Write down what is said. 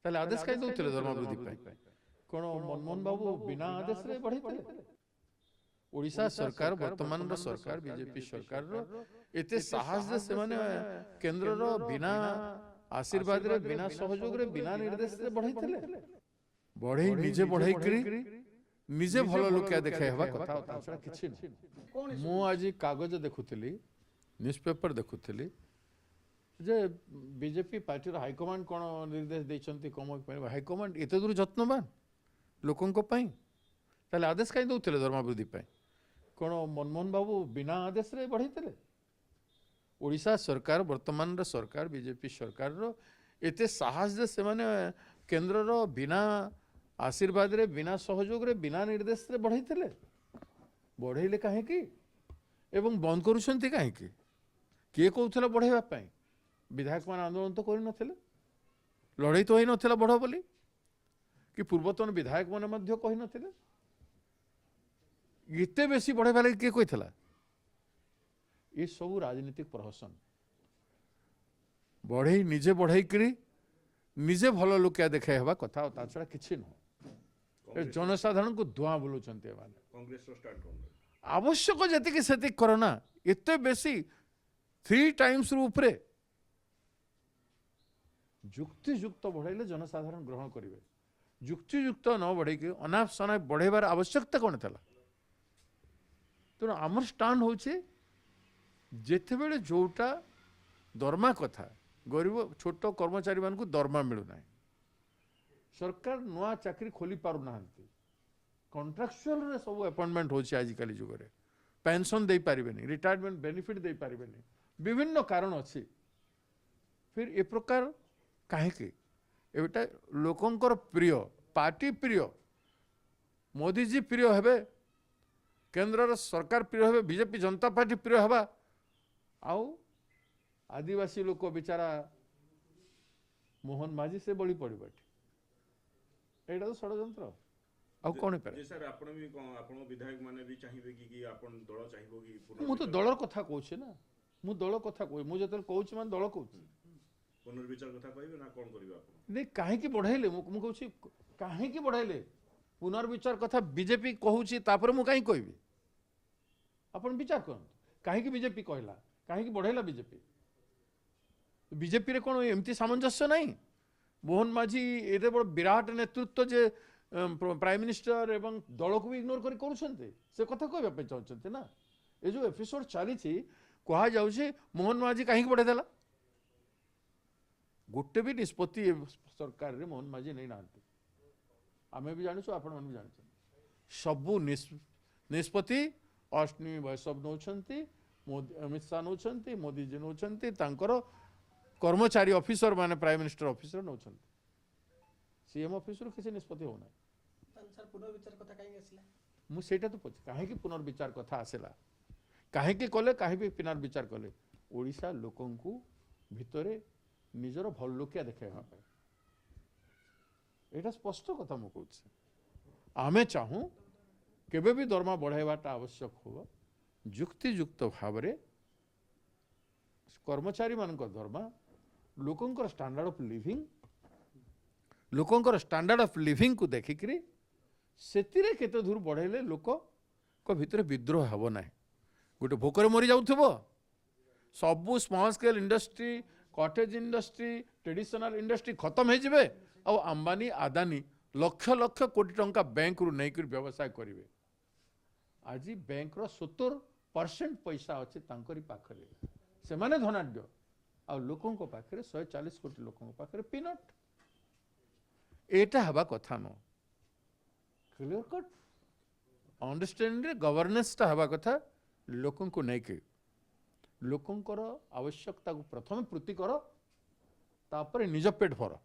তাহলে আদেশ কাই দউଥିଲେ দরমা বৃদ্ধি পাই কোন মনমোহন বাবু বিনা আদেশরে বঢ়াইଥିଲେ ওড়িশা সরকার বর্তমানর সরকার বিজেপি সরকারর এতে সাহস যে সেমানে কেন্দ্রর বিনা আশীর্বাদরে বিনা সহযোগরে বিনা নির্দেশরে বঢ়াইଥିଲେ বঢ়েই নিজে বঢ়াইকরি নিজে ভাল লোকিয়া দেখাই হবা কথা তাছাড়া কিছু না মু আজি কাগজ দেখুଥିଲି न्यूज़पेपर देखुली जे बीजेपी पार्टी हाईकमांड कौन निर्देश देते कम हाईकमांड एत दूर जत्नवान लोकों ताले आदेश कहीं दौले दरमा वृद्धि कौन मनमोहन बाबू बिना आदेश रे बढ़ाई ओडिशा सरकार वर्तमान सरकार बीजेपी सरकार एते साहस जे से माने केंद्र बिना आशीर्वाद रे बिना सहयोग रे बिना निर्देश रे बढ़ाई बढ़ाइले कहीं एवं बंद करुछंती कहीं किए कहूला बढ़ाइबा विधायक मान आंदोलन तो कर नथिले लड़ाई तो होई नथिला बढ़ बोली कि पूर्वतन विधायक माने मध्य कहि नथिले इते बेसी बढ़ाइबा लागि किए कहितला ये सब राजनीतिक प्रहसन बढ़ई निजे बढ़ाई करी निजे भल लोकिया देखाई हवा कथा ताछड़ा किछि न जनसाधारण को धुआं बुलुचंती माने कांग्रेस रो स्टार्ट कोन आवश्यक जति सेति करना एते बेसी 3 टाइम्स रु ऊपरे युक्तियुक्त बढ़ाइले जनसाधारण ग्रहण करेंगे युक्तियुक्त न बढ़े अनाप शनाप बढ़ेबार आवश्यकता कौन था तेणु आमर स्टाण्ड हूँ जिते बड़े जोटा दरमा कथा गरीब छोट कर्मचारी मान दरमा मिलूना सरकार नुआ चाकरी खोली पारु ना कॉन्ट्रैक्चुअल रे सब अपॉइंटमेंट होची आजिकल जुगरे पेंशन दे पारिबेनी रिटायरमेंट बेनिफिट दे पारिबेनी विभिन्न कारण अच्छी फिर ए प्रकार कहीं एटा लोकंकर प्रिय पार्टी प्रिय मोदी जी प्रिय हेबे केंद्र सरकार प्रिय हेबे बीजेपी जनता पार्टी प्रिय हेबा आउ आदिवासी लोक बेचारा मोहन माझी से बड़ी पड़ी एटा तो षड्यंत्र आउ कौन जे सर आपण भी आपण विधायक माने भी चाहिबे कि आपण दल चाहिबो कि मु तो दलर कथा कहूछे ना मु दल कथा कहू मु जतल कहूछ मान दल कहूछ पुनर्विचार कथा कहबे ना कोन करबे आपण नहीं काहे की बढ़ाइले मु कहूछ काहे की बढ़ाइले पुनर्विचार कथा बीजेपी कहूछ तापर मु काहे कहबी आपण विचार करन काहे की बीजेपी कहला काहे की बढ़ाइला बीजेपी बीजेपी रे कोन एमती सामंजस्य नहीं मोहन माझी एते बड़ विराट नेतृत्व जे प्राइम मिनिस्टर एवं दल को भी इग्नोर करुछंते से कथा कहबा पे चाहछंते ना ए जो एपिसोड चली कहा जाउछे मोहन माझी काहे की बढ़ाइला गोटे भी निष्पत्ति सरकार रे मोहन माझी नहीं नांती आमे भी जानिछु आपण मन भी जानिछु सबु निष्पत्ति अश्विनी वैष्णव नौछंती मोदी अमित शाह नौछंती मोदी जी नौछंती तांकर कर्मचारी ऑफिसर माने प्राइम मिनिस्टर ऑफिसर नौछंती सीएम ऑफिस रो किसी निष्पत्ति होना सर पुनर्विचार कथा काहे आसिला मु सेटा तो पछ काहे की पुनर्विचार कथा आसेला काहे की कले काहे भी पुनर्विचार कले ओडिशा लोकन को भितरे निजर भल लोकिया देखाइबा पे एटा स्पष्ट कथा मु कहूछ आमे चाहू केबे भी दरमा बढ़ाइबाटा आवश्यक हो युक्तियुक्त भाव रे कर्मचारी मानक दरमा लोकंकर स्टैंडर्ड ऑफ लिविंग लोकंकर स्टैंडर्ड ऑफ लिविंग को देखिक से केते दूर बढ़ाइले लोक को भितर विद्रोह हेब ना गोटे भोकर मरी जाउथबो सबू small scale industry cottage industry traditional industry खत्म हो आ अंबानी आदानी लक्ष लक्ष कोटी टंका बैंक रु नहीं व्यवसाय करेंगे आज बैंक रो 70% पैसा अच्छे तांकरी पाखरे से माने धनाढ्य आ लोकों को पाखरे 140 कोटी लोकों को पाखरे पीनट एटा हवा कथा न क्लियर कट अंडरस्टैंडिंग गवर्नेंस टा हवा कथा लोकों को नहीं के लोकों आवश्यकता को प्रथम पूर्ति कर तापर निज पेट भर